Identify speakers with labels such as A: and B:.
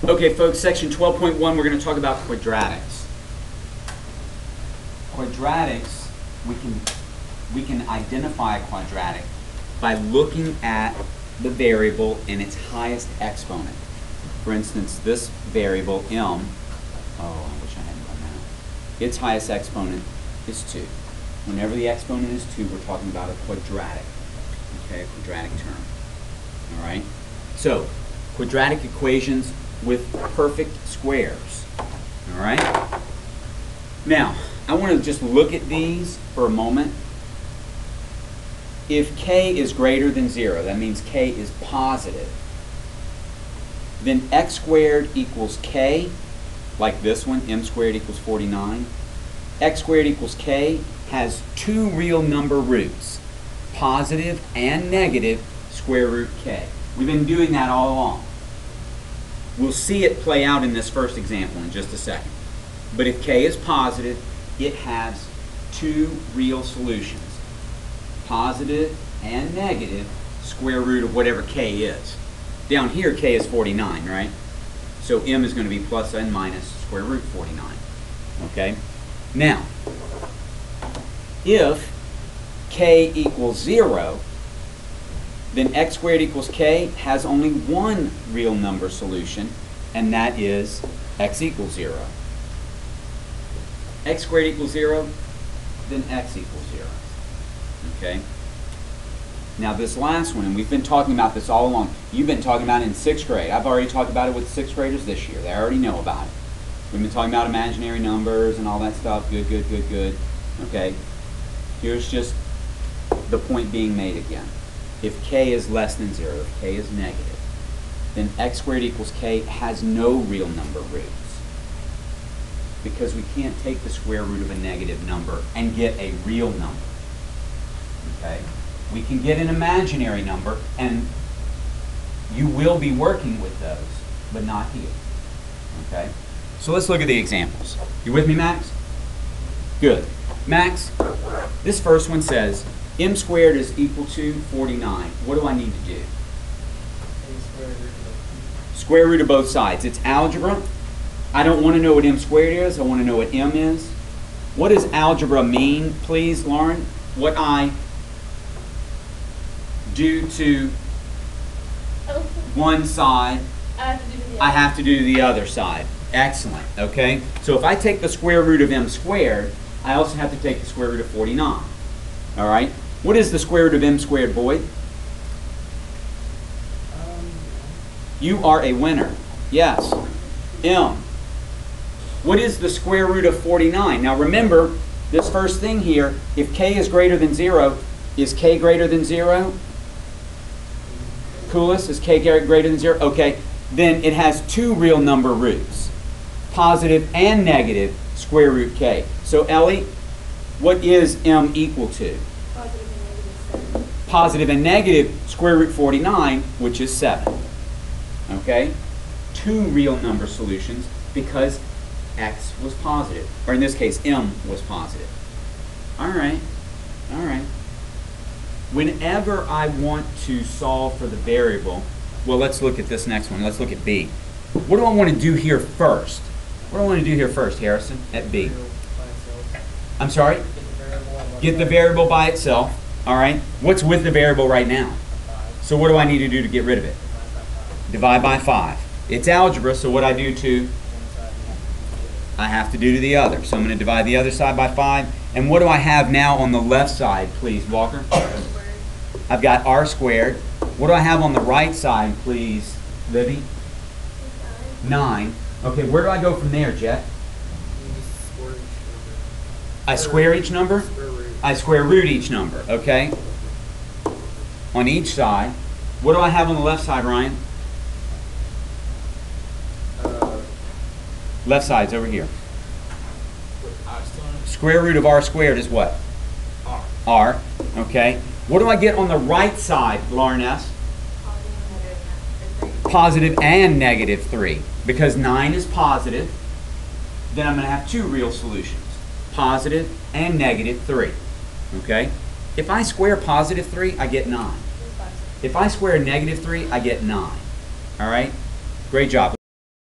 A: Okay, folks, section 12.1, we're going to talk about quadratics. Quadratics, we can identify a quadratic by looking at the variable in its highest exponent. For instance, this variable m, oh, I wish I hadn't done that. Its highest exponent is 2. Whenever the exponent is 2, we're talking about a quadratic. Okay, a quadratic term. All right? So, quadratic equations with perfect squares. All right? Now, I want to just look at these for a moment. If k is greater than 0, that means k is positive, then x squared equals k, like this one, m squared equals 49. X squared equals k has two real number roots, positive and negative square root k. We've been doing that all along. We'll see it play out in this first example in just a second. But if k is positive, it has two real solutions, positive and negative square root of whatever k is. Down here, k is 49, right? So m is going to be plus and minus square root 49. Okay? Now, if k equals 0, then x squared equals k has only one real number solution, and that is x equals 0. X squared equals 0, then x equals 0. Okay? Now this last one, and we've been talking about this all along. You've been talking about it in 6th grade. I've already talked about it with 6th graders this year. They already know about it. We've been talking about imaginary numbers and all that stuff. Good, good, good, good. Okay? Here's just the point being made again. If k is less than 0, if k is negative, then x squared equals k has no real number roots. Because we can't take the square root of a negative number and get a real number. Okay? We can get an imaginary number, and you will be working with those, but not here. Okay? So let's look at the examples. You with me, Max? Good. Max, this first one says m squared is equal to 49. What do I need to do? Square root of both sides. It's algebra. I don't want to know what m squared is. I want to know what m is. What does algebra mean, please, Lauren? What I do to one side, I have to do the other side. Excellent. Okay? So if I take the square root of m squared, I also have to take the square root of 49. All right? What is the square root of m squared, Boyd? You are a winner. Yes. M. What is the square root of 49? Now remember, this first thing here, if k is greater than 0, is k greater than 0? Coolest, is k greater than 0? Okay, then it has two real number roots, positive and negative square root k. So Ellie, what is m equal to? Positive and negative square root 49, which is 7. Okay? Two real number solutions because x was positive. Or in this case, m was positive. All right. All right. Whenever I want to solve for the variable, well, let's look at this next one. Let's look at b. What do I want to do here first? What do I want to do here first, Harrison, at b? I'm sorry? Get the variable by itself. All right. What's with the variable right now? So what do I need to do to get rid of it? Divide by 5. It's algebra, so what I do to, I have to do to the other. So I'm going to divide the other side by 5. And what do I have now on the left side, please, Walker? I've got r squared. What do I have on the right side, please, Libby? 9. Okay, where do I go from there, Jet? I square each number? I square root each number, okay? On each side. What do I have on the left side, Ryan? Left side's over here. Square root of r squared is what? R. Okay. What do I get on the right side, Lauren S? Positive and negative 3. Because 9 is positive, then I'm going to have two real solutions. Positive and negative 3. Okay? If I square positive 3, I get 9. If I square negative 3, I get 9. All right? Great job.